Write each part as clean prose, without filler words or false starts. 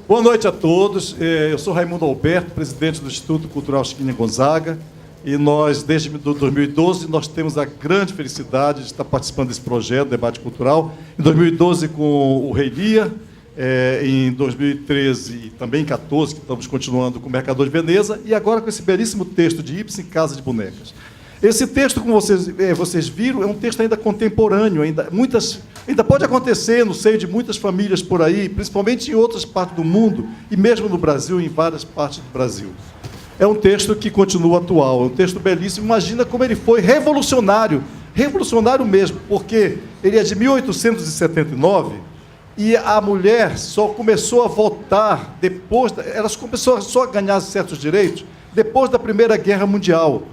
Boa noite a todos. Eu sou Raimundo Alberto, presidente do Instituto Cultural Chiquinha Gonzaga, e nós, desde 2012, nós temos a grande felicidade de estar participando desse projeto, debate cultural. Em 2012, com o Rei Lia, em 2013 e também em 2014, que estamos continuando com o Mercador de Veneza, e agora com esse belíssimo texto de Ibsen, Casa de Bonecas. Esse texto, como vocês viram, é um texto ainda contemporâneo, ainda pode acontecer no seio de muitas famílias por aí, principalmente em outras partes do mundo, e mesmo no Brasil, em várias partes do Brasil. É um texto que continua atual, é um texto belíssimo. Imagina como ele foi revolucionário, revolucionário mesmo, porque ele é de 1879, e a mulher só começou a votar depois, ela começou só a ganhar certos direitos depois da Primeira Guerra Mundial,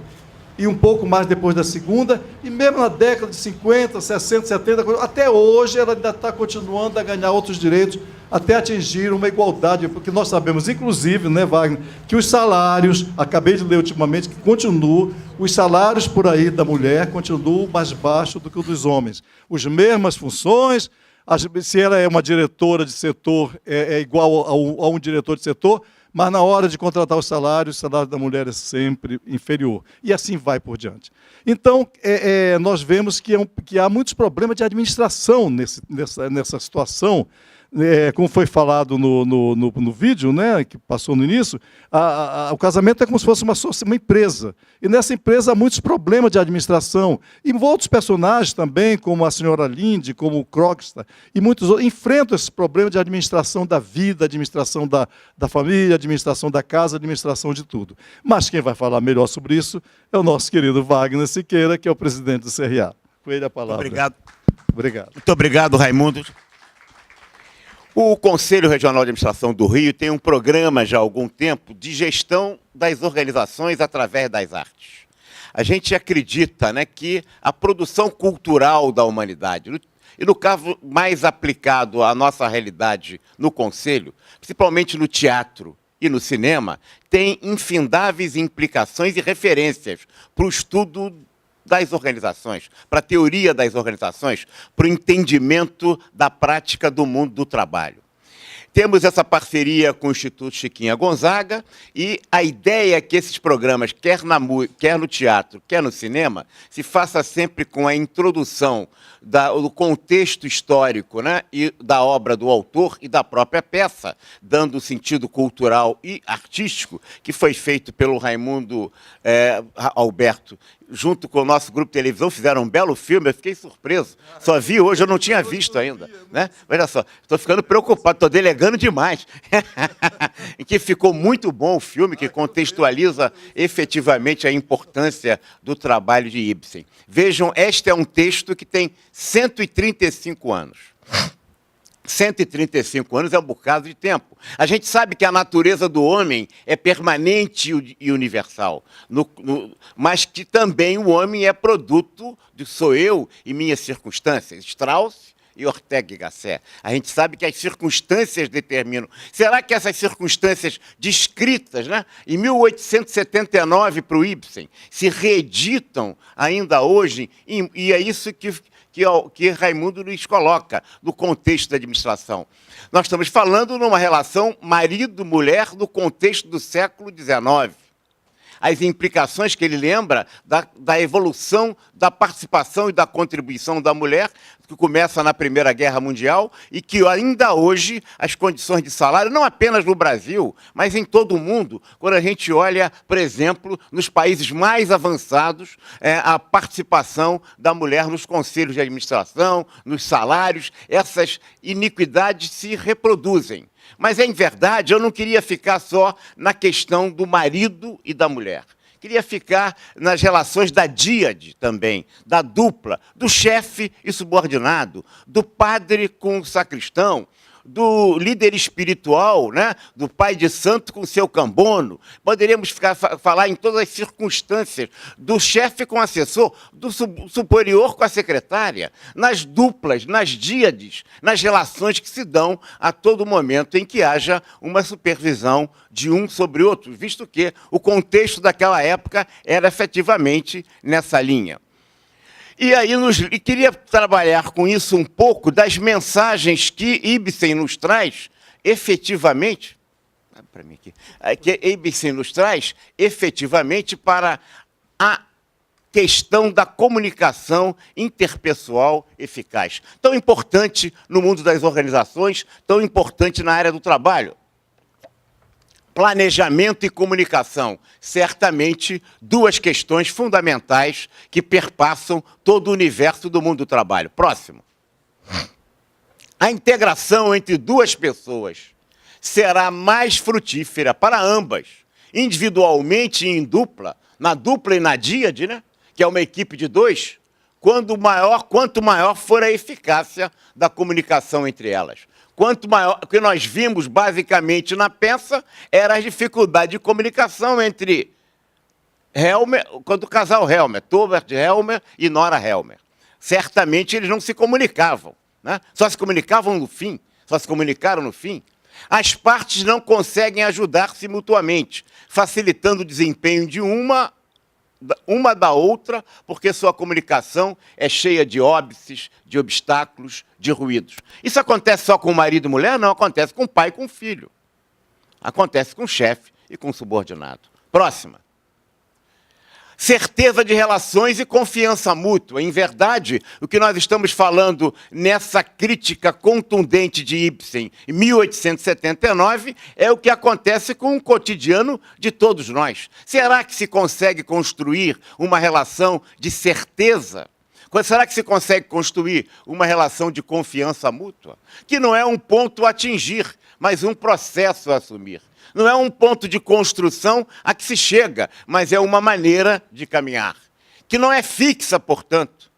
e um pouco mais depois da Segunda, e mesmo na década de 50, 60, 70, até hoje ela ainda está continuando a ganhar outros direitos, até atingir uma igualdade, porque nós sabemos, inclusive, né, Wagner, que os salários, acabei de ler ultimamente, que continuam, os salários por aí da mulher continuam mais baixos do que os dos homens. As mesmas funções, se ela é uma diretora de setor, é igual a um diretor de setor, mas na hora de contratar o salário da mulher é sempre inferior. E assim vai por diante. Então, nós vemos que há muitos problemas de administração nessa situação. Como foi falado no vídeo, né, que passou no início, o casamento é como se fosse uma empresa. E nessa empresa há muitos problemas de administração. E outros personagens também, como a senhora Linde, como o Krogstad, e muitos outros, enfrentam esses problemas de administração da vida, administração da família, administração da casa, administração de tudo. Mas quem vai falar melhor sobre isso é o nosso querido Wagner Siqueira, que é o presidente do CRA. Com ele a palavra. Obrigado. Obrigado. Muito obrigado, Raimundo. O Conselho Regional de Administração do Rio tem um programa já há algum tempo de gestão das organizações através das artes. A gente acredita, né, que a produção cultural da humanidade, e no caso mais aplicado à nossa realidade no Conselho, principalmente no teatro e no cinema, tem infindáveis implicações e referências para o estudo das organizações, para a teoria das organizações, para o entendimento da prática do mundo do trabalho. Temos essa parceria com o Instituto Chiquinha Gonzaga e a ideia é que esses programas, quer no teatro, quer no cinema, se faça sempre com a introdução do contexto histórico, né, e da obra do autor e da própria peça, dando o sentido cultural e artístico, que foi feito pelo Raimundo Alberto, junto com o nosso grupo de televisão, fizeram um belo filme, eu fiquei surpreso. Só vi hoje, eu não tinha visto ainda. Né? Olha só, estou ficando preocupado, estou delegando demais. Em que ficou muito bom o filme, que contextualiza efetivamente a importância do trabalho de Ibsen. Vejam, este é um texto que tem 135 anos. 135 anos é um bocado de tempo. A gente sabe que a natureza do homem é permanente e universal, mas que também o homem é produto de sou eu e minhas circunstâncias. Strauss e Ortega y Gasset. A gente sabe que as circunstâncias determinam. Será que essas circunstâncias descritas, né, em 1879 para o Ibsen se reeditam ainda hoje? E é isso que Raimundo nos coloca no contexto da administração. Nós estamos falando numa relação marido-mulher no contexto do século XIX. As implicações que ele lembra da evolução, da participação e da contribuição da mulher, que começa na Primeira Guerra Mundial e que ainda hoje as condições de salário, não apenas no Brasil, mas em todo o mundo, quando a gente olha, por exemplo, nos países mais avançados, a participação da mulher nos conselhos de administração, nos salários, essas iniquidades se reproduzem. Mas, em verdade, eu não queria ficar só na questão do marido e da mulher. Queria ficar nas relações da díade também, da dupla, do chefe e subordinado, do padre com o sacristão, do líder espiritual, né, do pai de santo com seu cambono. Poderíamos falar em todas as circunstâncias, do chefe com o assessor, do superior com a secretária, nas duplas, nas díades, nas relações que se dão a todo momento em que haja uma supervisão de um sobre outro, visto que o contexto daquela época era efetivamente nessa linha. E aí queria trabalhar com isso um pouco das mensagens que Ibsen nos traz efetivamente, para mim aqui, que Ibsen nos traz efetivamente para a questão da comunicação interpessoal eficaz. Tão importante no mundo das organizações, tão importante na área do trabalho. Planejamento e comunicação, certamente duas questões fundamentais que perpassam todo o universo do mundo do trabalho. Próximo. A integração entre duas pessoas será mais frutífera para ambas, individualmente e em dupla, na dupla e na díade, né? Que é uma equipe de dois, quanto maior for a eficácia da comunicação entre elas. Quanto maior, o que nós vimos basicamente na peça era a dificuldade de comunicação entre Helmer, quando o casal Helmer, Tobert Helmer e Nora Helmer. Certamente eles não se comunicavam, né? Só se comunicavam no fim, só se comunicaram no fim. As partes não conseguem ajudar-se mutuamente, facilitando o desempenho de uma da outra, porque sua comunicação é cheia de óbices, de obstáculos, de ruídos. Isso acontece só com o marido e mulher? Não, acontece com o pai e com o filho. Acontece com o chefe e com o subordinado. Próxima. Certeza de relações e confiança mútua. Em verdade, o que nós estamos falando nessa crítica contundente de Ibsen em 1879 é o que acontece com o cotidiano de todos nós. Será que se consegue construir uma relação de certeza? Será que se consegue construir uma relação de confiança mútua? Que não é um ponto a atingir, mas um processo a assumir. Não é um ponto de construção a que se chega, mas é uma maneira de caminhar. Que não é fixa, portanto.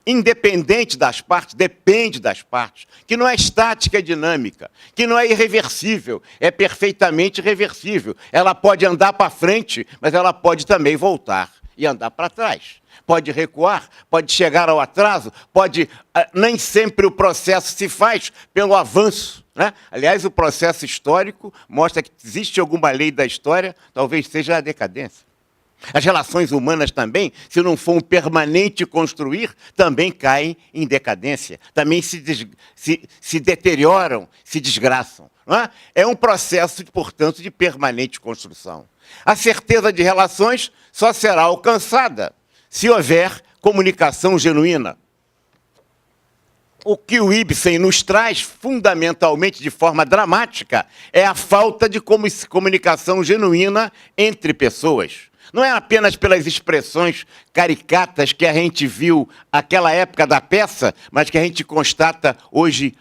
Independente das partes, depende das partes. Que não é estática e dinâmica. Que não é irreversível, é perfeitamente reversível. Ela pode andar para frente, mas ela pode também voltar e andar para trás. Pode recuar, pode chegar ao atraso, pode... Nem sempre o processo se faz pelo avanço, né? Aliás, o processo histórico mostra que existe alguma lei da história, talvez seja a decadência. As relações humanas também, se não for um permanente construir, também caem em decadência, também se deterioram, se desgraçam. Não é? É um processo, portanto, de permanente construção. A certeza de relações só será alcançada se houver comunicação genuína. O que o Ibsen nos traz, fundamentalmente, de forma dramática, é a falta de comunicação genuína entre pessoas. Não é apenas pelas expressões caricatas que a gente viu naquela época da peça, mas que a gente constata hoje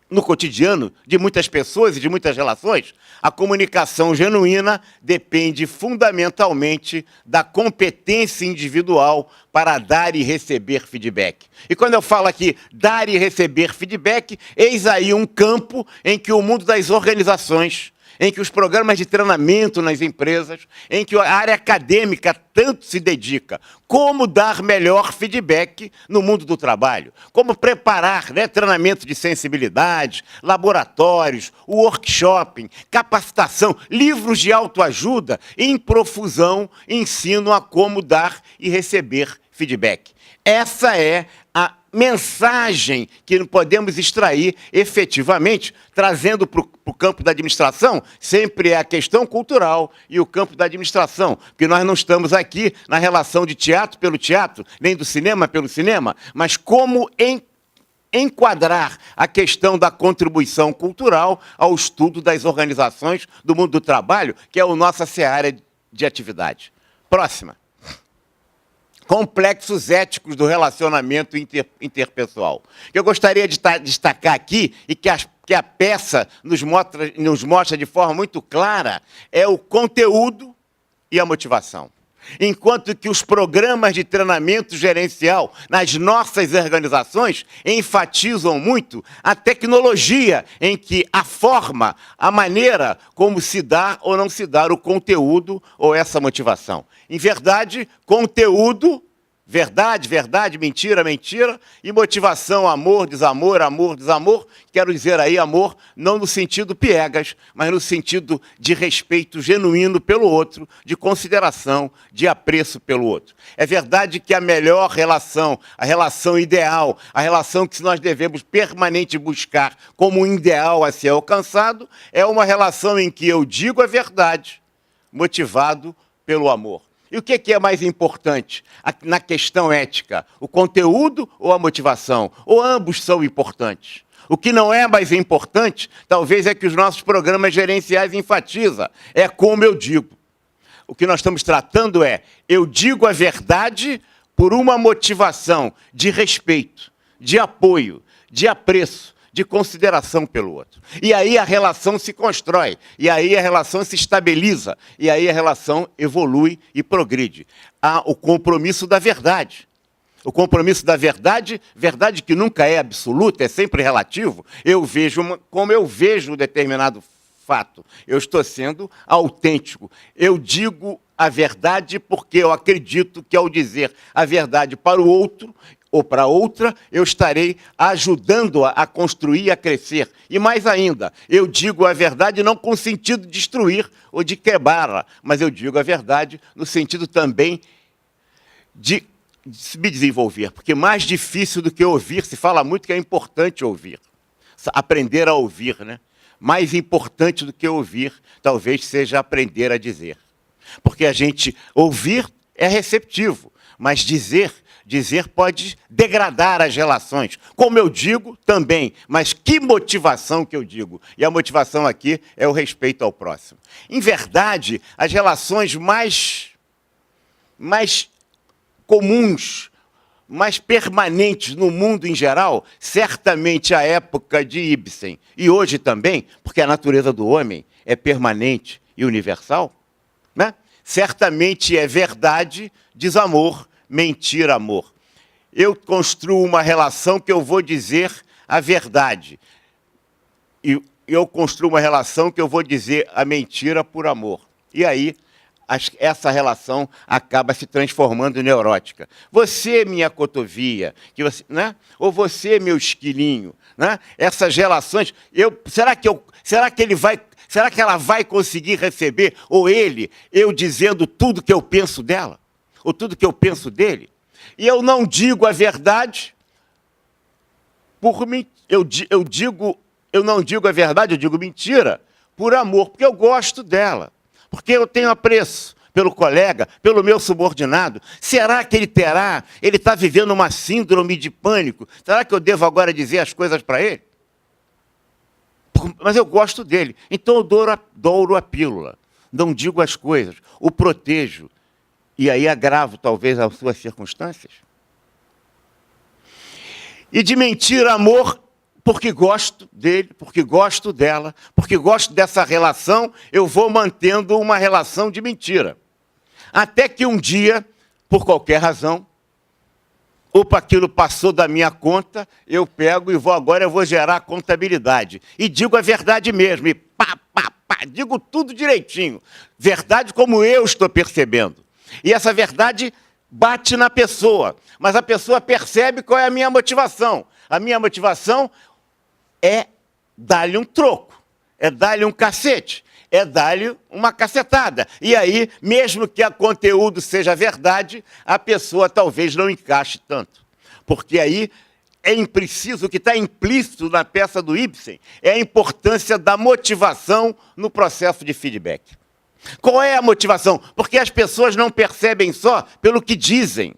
no cotidiano de muitas pessoas e de muitas relações. A comunicação genuína depende fundamentalmente da competência individual para dar e receber feedback. E quando eu falo aqui dar e receber feedback, eis aí um campo em que o mundo das organizações, em que os programas de treinamento nas empresas, em que a área acadêmica tanto se dedica, como dar melhor feedback no mundo do trabalho, como preparar, né, treinamento de sensibilidade, laboratórios, workshop, capacitação, livros de autoajuda, em profusão, ensino a como dar e receber feedback. Essa é a mensagem que podemos extrair efetivamente, trazendo para o campo da administração, sempre é a questão cultural e o campo da administração, porque nós não estamos aqui na relação de teatro pelo teatro, nem do cinema pelo cinema, mas como enquadrar a questão da contribuição cultural ao estudo das organizações do mundo do trabalho, que é a nossa seara de atividade. Próxima. Complexos éticos do relacionamento interpessoal. O que eu gostaria de destacar aqui, e que a peça nos mostra de forma muito clara, é o conteúdo e a motivação. Enquanto que os programas de treinamento gerencial nas nossas organizações enfatizam muito a tecnologia em que a forma, a maneira como se dá ou não se dá o conteúdo ou essa motivação. Em verdade, conteúdo Verdade, verdade, mentira, mentira. E motivação, amor, desamor, amor, desamor. Quero dizer aí amor não no sentido piegas, mas no sentido de respeito genuíno pelo outro, de consideração, de apreço pelo outro. É verdade que a melhor relação, a relação ideal, a relação que nós devemos permanentemente buscar como um ideal a ser alcançado, é uma relação em que eu digo a verdade, motivado pelo amor. E o que é mais importante na questão ética? O conteúdo ou a motivação? Ou ambos são importantes? O que não é mais importante, talvez é que os nossos programas gerenciais enfatizam. É como eu digo. O que nós estamos tratando é, eu digo a verdade por uma motivação de respeito, de apoio, de apreço, de consideração pelo outro. E aí a relação se constrói, e aí a relação se estabiliza, e aí a relação evolui e progride. Há o compromisso da verdade. O compromisso da verdade, verdade que nunca é absoluta, é sempre relativo. Como eu vejo um determinado fato, eu estou sendo autêntico. Eu digo a verdade porque eu acredito que ao dizer a verdade para o outro, ou para outra, eu estarei ajudando-a a construir, a crescer. E mais ainda, eu digo a verdade não com sentido de destruir ou de quebrar, mas eu digo a verdade no sentido também de me desenvolver. Porque mais difícil do que ouvir, se fala muito que é importante ouvir. Aprender a ouvir, né? Mais importante do que ouvir, talvez seja aprender a dizer. Porque a gente ouvir é receptivo, mas dizer pode degradar as relações. Como eu digo, também. Mas que motivação que eu digo? E a motivação aqui é o respeito ao próximo. Em verdade, as relações mais comuns, mais permanentes no mundo em geral, certamente a época de Ibsen, e hoje também, porque a natureza do homem é permanente e universal, né? Certamente é verdade, desamor, mentira, amor. Eu construo uma relação que eu vou dizer a verdade. E eu construo uma relação que eu vou dizer a mentira por amor. E aí, essa relação acaba se transformando neurótica. Você, minha cotovia, né? Ou você, meu esquilinho, né? Essas relações, será que ela vai conseguir receber, ou ele, eu dizendo tudo que eu penso dela? Ou tudo que eu penso dele? E eu não digo a verdade por mim. Eu não digo a verdade, eu digo mentira por amor, porque eu gosto dela. Porque eu tenho apreço pelo colega, pelo meu subordinado. Será que ele está vivendo uma síndrome de pânico? Será que eu devo agora dizer as coisas para ele? Mas eu gosto dele. Então eu douro a pílula. Não digo as coisas, o protejo. E aí agravo, talvez, as suas circunstâncias. E de mentir amor, porque gosto dele, porque gosto dela, porque gosto dessa relação, eu vou mantendo uma relação de mentira. Até que um dia, por qualquer razão, opa, aquilo passou da minha conta, eu pego e agora eu vou gerar contabilidade. E digo a verdade mesmo, e pá, digo tudo direitinho. Verdade como eu estou percebendo. E essa verdade bate na pessoa, mas a pessoa percebe qual é a minha motivação. A minha motivação é dar-lhe um troco, é dar-lhe um cacete, é dar-lhe uma cacetada. E aí, mesmo que o conteúdo seja verdade, a pessoa talvez não encaixe tanto. Porque aí preciso, o que está implícito na peça do Ibsen é a importância da motivação no processo de feedback. Qual é a motivação? Porque as pessoas não percebem só pelo que dizem,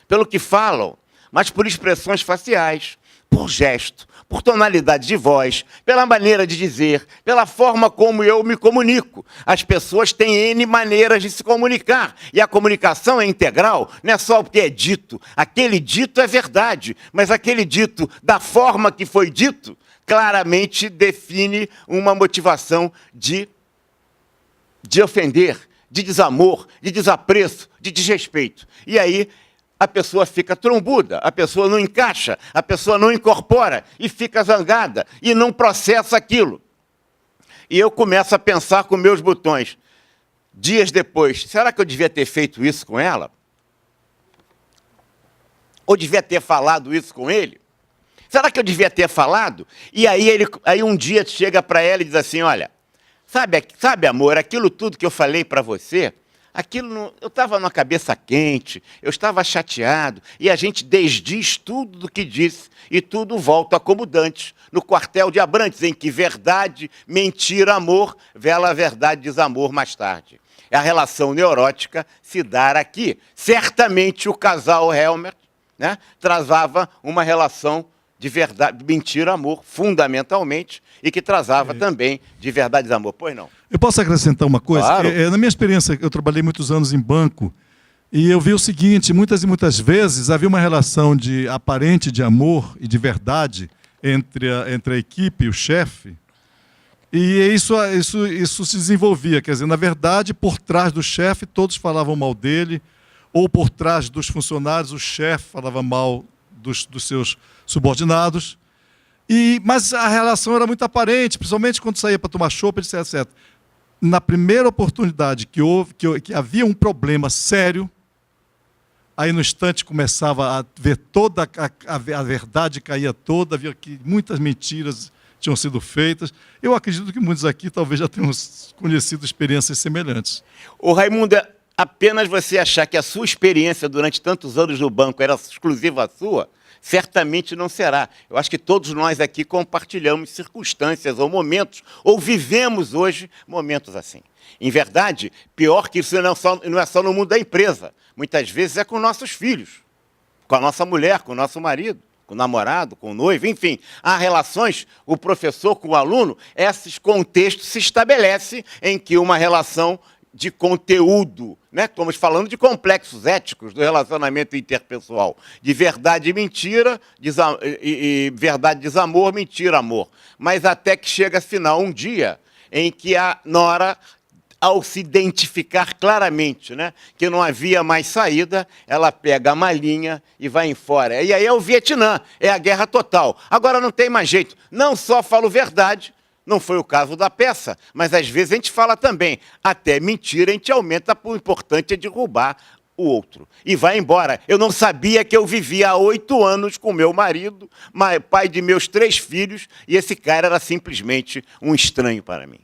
pelo que falam, mas por expressões faciais, por gesto, por tonalidade de voz, pela maneira de dizer, pela forma como eu me comunico. As pessoas têm N maneiras de se comunicar. E a comunicação é integral, não é só o que é dito. Aquele dito é verdade, mas aquele dito, da forma que foi dito, claramente define uma motivação de ofender, de desamor, de desapreço, de desrespeito. E aí a pessoa fica trombuda, a pessoa não encaixa, a pessoa não incorpora e fica zangada e não processa aquilo. E eu começo a pensar com meus botões. Dias depois, será que eu devia ter feito isso com ela? Ou devia ter falado isso com ele? Será que eu devia ter falado? E aí um dia chega para ela e diz assim, olha, sabe, amor, aquilo tudo que eu falei para você, eu estava numa cabeça quente, eu estava chateado, e a gente desdiz tudo do que disse, e tudo volta como dantes, no quartel de Abrantes, em que verdade, mentira, amor, vela verdade, desamor mais tarde. A relação neurótica se dar aqui. Certamente o casal Helmer, né, travava uma relação de verdade, mentira, amor, fundamentalmente, e que trazava também de verdade, desamor. Pois não? Eu posso acrescentar uma coisa? Claro. Na minha experiência, eu trabalhei muitos anos em banco, e eu vi o seguinte, muitas e muitas vezes havia uma relação aparente de amor e de verdade entre a equipe e o chefe, e isso se desenvolvia. Quer dizer, na verdade, por trás do chefe, todos falavam mal dele, ou por trás dos funcionários, o chefe falava mal dos seus subordinados. Mas a relação era muito aparente, principalmente quando saía para tomar chopp, etc. Na primeira oportunidade que havia um problema sério, aí no instante começava a ver toda a verdade caía toda, havia que muitas mentiras tinham sido feitas. Eu acredito que muitos aqui talvez já tenham conhecido experiências semelhantes. Ô Raimundo, apenas você achar que a sua experiência durante tantos anos no banco era exclusiva sua, certamente não será. Eu acho que todos nós aqui compartilhamos circunstâncias ou momentos, ou vivemos hoje momentos assim. Em verdade, pior que isso não é só no mundo da empresa. Muitas vezes é com nossos filhos, com a nossa mulher, com o nosso marido, com o namorado, com o noivo, enfim. Há relações, o professor com o aluno, esses contextos se estabelecem em que uma relação de conteúdo, né? Estamos falando de complexos éticos do relacionamento interpessoal, de verdade e mentira, verdade, desamor, mentira, amor. Mas até que chega, afinal, um dia em que a nora, ao se identificar claramente, né, que não havia mais saída, ela pega a malinha e vai embora. E aí é o Vietnã, é a guerra total. Agora não tem mais jeito, não só falo verdade, não foi o caso da peça, mas às vezes a gente fala também, até mentira a gente aumenta, o importante é derrubar o outro. E vai embora. Eu não sabia que eu vivia há 8 anos com meu marido, pai de meus 3 filhos, e esse cara era simplesmente um estranho para mim.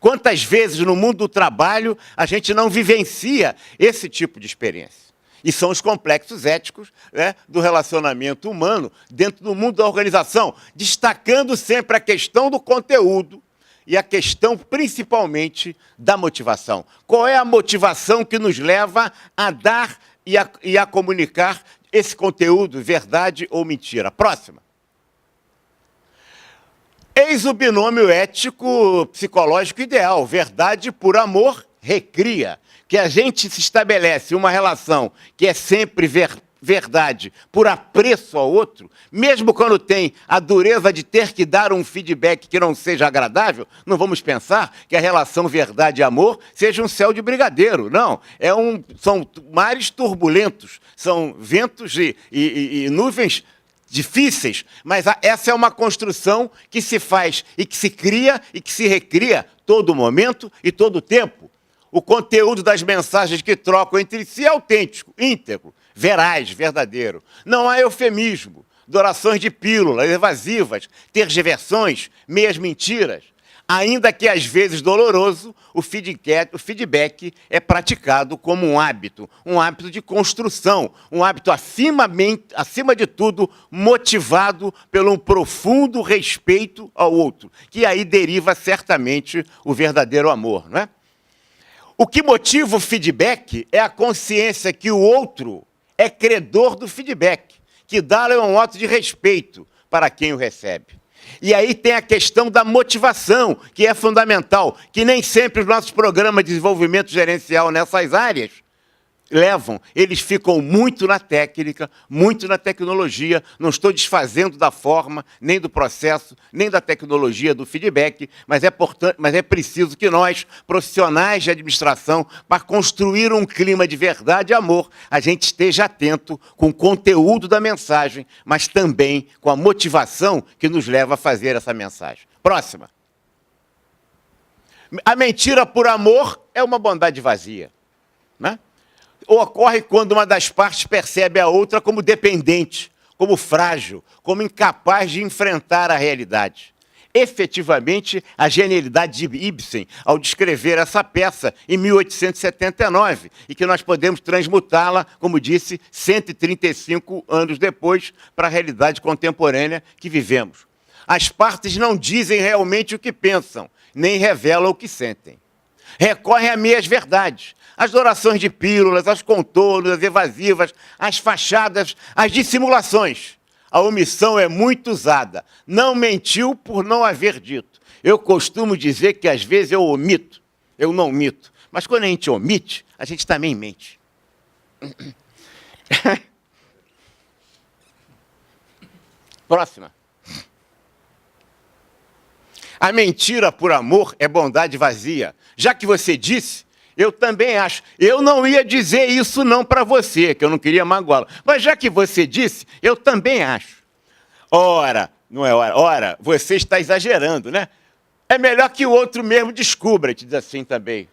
Quantas vezes no mundo do trabalho a gente não vivencia esse tipo de experiência? E são os complexos éticos, né, do relacionamento humano dentro do mundo da organização, destacando sempre a questão do conteúdo e a questão principalmente da motivação. Qual é a motivação que nos leva a dar e a comunicar esse conteúdo, verdade ou mentira? Próxima. Eis o binômio ético-psicológico ideal. Verdade por amor recria. Que a gente se estabelece uma relação que é sempre verdade por apreço ao outro, mesmo quando tem a dureza de ter que dar um feedback que não seja agradável, não vamos pensar que a relação verdade e amor seja um céu de brigadeiro. Não, são mares turbulentos, são ventos e nuvens difíceis, mas essa é uma construção que se faz e que se cria e que se recria todo momento e todo tempo. O conteúdo das mensagens que trocam entre si é autêntico, íntegro, veraz, verdadeiro. Não há eufemismo, dorações de pílulas evasivas, tergiversões, meias mentiras. Ainda que às vezes doloroso, o feedback é praticado como um hábito de construção, um hábito acima de tudo motivado pelo um profundo respeito ao outro, que aí deriva certamente o verdadeiro amor, não é? O que motiva o feedback é a consciência que o outro é credor do feedback, que dá-lhe um ato de respeito para quem o recebe. E aí tem a questão da motivação, que é fundamental, que nem sempre os nossos programas de desenvolvimento gerencial nessas áreas eles ficam muito na técnica, muito na tecnologia. Não estou desfazendo da forma, nem do processo, nem da tecnologia do feedback, mas é preciso que nós, profissionais de administração, para construir um clima de verdade e amor, a gente esteja atento com o conteúdo da mensagem, mas também com a motivação que nos leva a fazer essa mensagem. Próxima. A mentira por amor é uma bondade vazia, né? ocorre quando uma das partes percebe a outra como dependente, como frágil, como incapaz de enfrentar a realidade. Efetivamente, a genialidade de Ibsen, ao descrever essa peça em 1879, e que nós podemos transmutá-la, como disse, 135 anos depois, para a realidade contemporânea que vivemos. As partes não dizem realmente o que pensam, nem revelam o que sentem. Recorrem a meias-verdades, às orações de pílulas, aos contornos, às evasivas, às fachadas, às dissimulações. A omissão é muito usada. Não mentiu por não haver dito. Eu costumo dizer que às vezes eu omito, eu não mito. Mas quando a gente omite, a gente também mente. Próxima. A mentira por amor é bondade vazia. Já que você disse, eu também acho. Eu não ia dizer isso não para você, que eu não queria magoá-lo. Mas já que você disse, eu também acho. Ora, não é hora. Ora, você está exagerando, né? É melhor que o outro mesmo descubra, te diz assim também.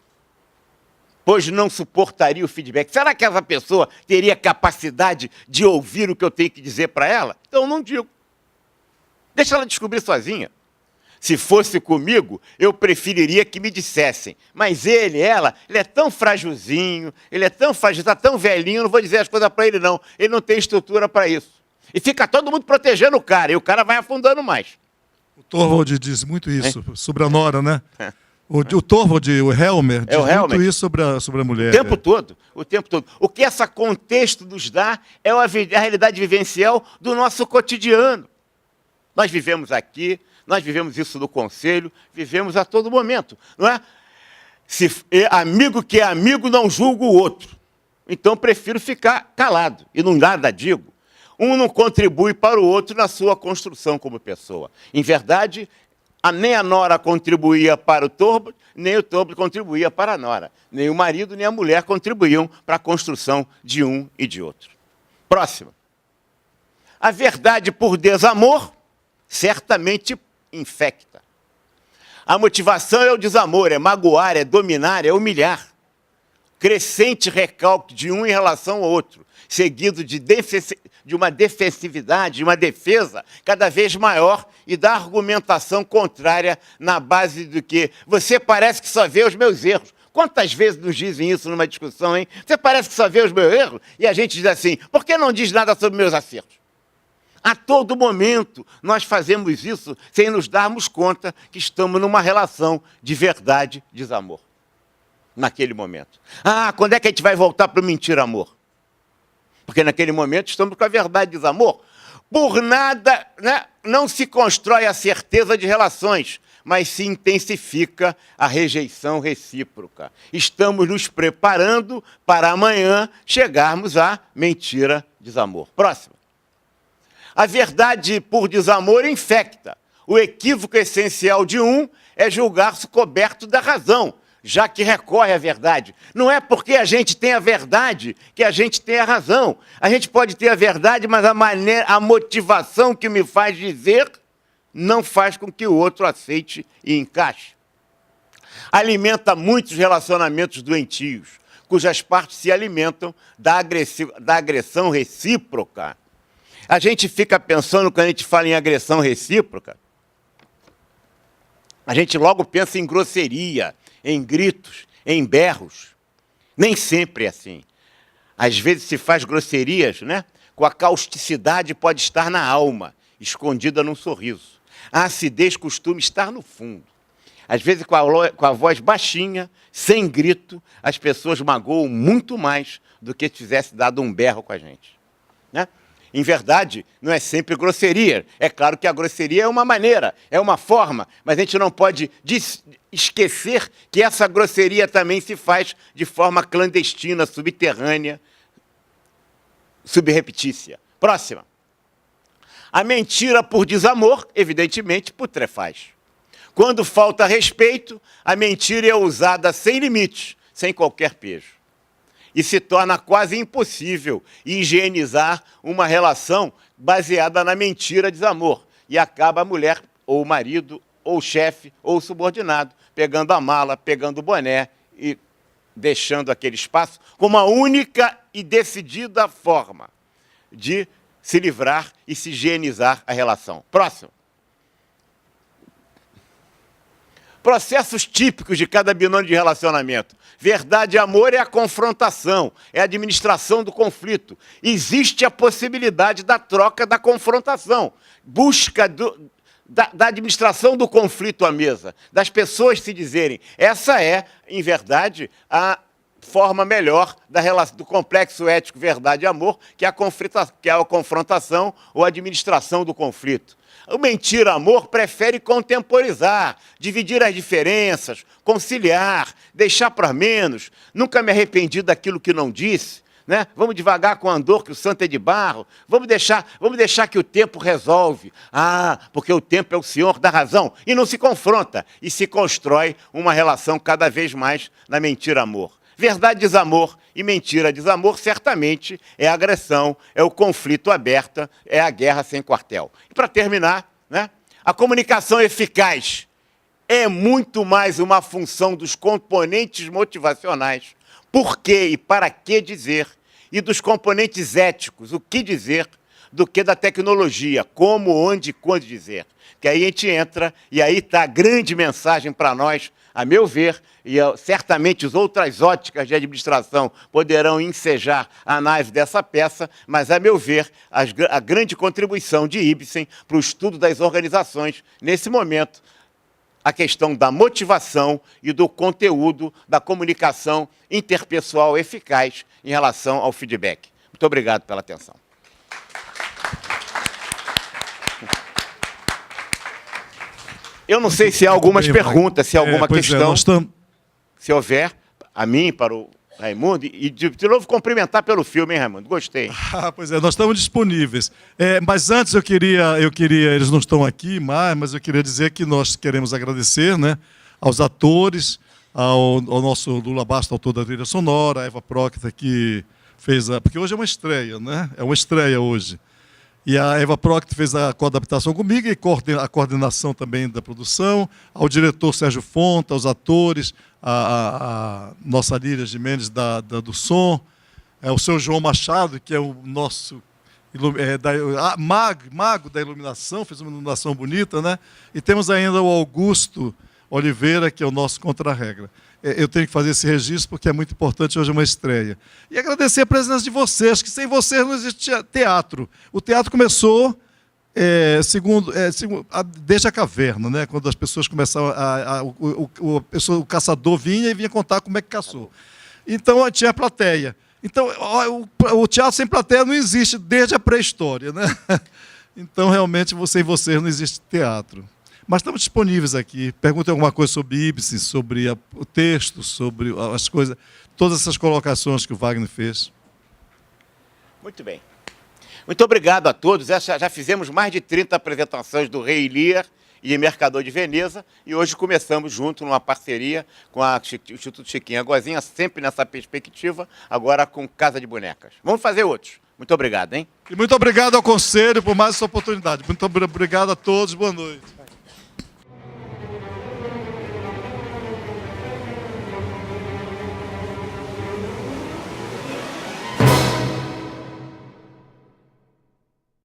Pois não suportaria o feedback. Será que essa pessoa teria capacidade de ouvir o que eu tenho que dizer para ela? Então eu não digo. Deixa ela descobrir sozinha. Se fosse comigo, eu preferiria que me dissessem. Mas ele é tão frágilzinho, ele é tão frágil, está tão velhinho, não vou dizer as coisas para ele, não. Ele não tem estrutura para isso. E fica todo mundo protegendo o cara, e o cara vai afundando mais. O Torvald diz muito isso sobre a nora, né? O Torvald, o Helmer, diz muito isso sobre a mulher. O tempo todo, o tempo todo. O que esse contexto nos dá é a realidade vivencial do nosso cotidiano. Nós vivemos aqui, nós vivemos isso no conselho, vivemos a todo momento, não é? Amigo que é amigo não julga o outro. Então, prefiro ficar calado e não nada digo. Um não contribui para o outro na sua construção como pessoa. Em verdade, nem a nora contribuía para o Torvald, nem o Torvald contribuía para a nora. Nem o marido, nem a mulher contribuíam para a construção de um e de outro. Próximo. A verdade por desamor certamente infecta. A motivação é o desamor, é magoar, é dominar, é humilhar. Crescente recalque de um em relação ao outro, seguido de uma defensividade, de uma defesa cada vez maior e da argumentação contrária na base do que você parece que só vê os meus erros. Quantas vezes nos dizem isso numa discussão, hein? Você parece que só vê os meus erros? E a gente diz assim, por que não diz nada sobre meus acertos? A todo momento nós fazemos isso sem nos darmos conta que estamos numa relação de verdade, desamor. Naquele momento. Quando é que a gente vai voltar para o mentira-amor? Porque naquele momento estamos com a verdade, desamor. Por nada, né, não se constrói a certeza de relações, mas se intensifica a rejeição recíproca. Estamos nos preparando para amanhã chegarmos à mentira, desamor. Próximo. A verdade por desamor infecta. O equívoco essencial de um é julgar-se coberto da razão, já que recorre à verdade. Não é porque a gente tem a verdade que a gente tem a razão. A gente pode ter a verdade, mas a motivação que me faz dizer não faz com que o outro aceite e encaixe. Alimenta muitos relacionamentos doentios, cujas partes se alimentam da agressão recíproca. A gente fica pensando, quando a gente fala em agressão recíproca, a gente logo pensa em grosseria, em gritos, em berros. Nem sempre é assim. Às vezes se faz grosserias, né? Com a causticidade pode estar na alma, escondida num sorriso. A acidez costuma estar no fundo. Às vezes, com a voz baixinha, sem grito, as pessoas magoam muito mais do que se tivesse dado um berro com a gente. Né? Em verdade, não é sempre grosseria. É claro que a grosseria é uma maneira, é uma forma, mas a gente não pode esquecer que essa grosseria também se faz de forma clandestina, subterrânea, subreptícia. Próxima. A mentira por desamor, evidentemente, putrefaz. Quando falta respeito, a mentira é usada sem limites, sem qualquer pejo. E se torna quase impossível higienizar uma relação baseada na mentira desamor. E acaba a mulher, ou o marido, ou o chefe, ou o subordinado, pegando a mala, pegando o boné e deixando aquele espaço como a única e decidida forma de se livrar e se higienizar a relação. Próximo. Processos típicos de cada binômio de relacionamento. Verdade e amor é a confrontação, é a administração do conflito. Existe a possibilidade da troca da confrontação, busca da administração do conflito à mesa, das pessoas se dizerem. Essa é, em verdade, a forma melhor do complexo ético verdade e amor, que é a confrontação ou a administração do conflito. O mentira-amor prefere contemporizar, dividir as diferenças, conciliar, deixar para menos. Nunca me arrependi daquilo que não disse. Né? Vamos devagar com o andor, que o santo é de barro. Vamos deixar que o tempo resolve. Porque o tempo é o senhor da razão. E não se confronta. E se constrói uma relação cada vez mais na mentira-amor. Verdade desamor e mentira desamor certamente é a agressão, é o conflito aberto, é a guerra sem quartel. E para terminar, né, a comunicação eficaz é muito mais uma função dos componentes motivacionais, por que e para que dizer, e dos componentes éticos, o que dizer, do que da tecnologia, como, onde e quando dizer. Que aí a gente entra e aí está a grande mensagem para nós, a meu ver, e certamente as outras óticas de administração poderão ensejar a análise dessa peça, mas, a meu ver, a grande contribuição de Ibsen para o estudo das organizações, nesse momento, a questão da motivação e do conteúdo da comunicação interpessoal eficaz em relação ao feedback. Muito obrigado pela atenção. Eu não sei se há algumas perguntas, se há alguma questão. Se houver, a mim, para o Raimundo, e de novo cumprimentar pelo filme, hein, Raimundo? Gostei. Pois é, nós estamos disponíveis. Mas antes eu queria, eles não estão aqui mais, mas eu queria dizer que nós queremos agradecer, né, aos atores, ao nosso Lula Bastos, autor da trilha sonora, a Eva Procter, que fez porque hoje é uma estreia, né? É uma estreia hoje. E a Eva Procter fez a coadaptação comigo e a coordenação também da produção, ao diretor Sérgio Fonta, aos atores, a nossa Lília Gimenez do som, o seu João Machado, que é o nosso mago da iluminação, fez uma iluminação bonita, né? E temos ainda o Augusto Oliveira, que é o nosso contra-regra. Eu tenho que fazer esse registro porque é muito importante, hoje é uma estreia. E agradecer a presença de vocês, que sem vocês não existe teatro. O teatro começou desde a caverna, né? Quando as pessoas começavam o caçador vinha contar como é que caçou. Então tinha a plateia. Então o teatro sem plateia não existe desde a pré-história, né? Então realmente sem vocês não existe teatro. Mas estamos disponíveis aqui. Perguntem alguma coisa sobre Ibsen, sobre o texto, sobre as coisas, todas essas colocações que o Wagner fez. Muito bem. Muito obrigado a todos. Já fizemos mais de 30 apresentações do Rei Lear e Mercador de Veneza, e hoje começamos junto numa parceria com o Instituto Chiquinha Gozinha, sempre nessa perspectiva, agora com Casa de Bonecas. Vamos fazer outros. Muito obrigado, hein? E muito obrigado ao Conselho por mais essa oportunidade. Muito obrigado a todos. Boa noite.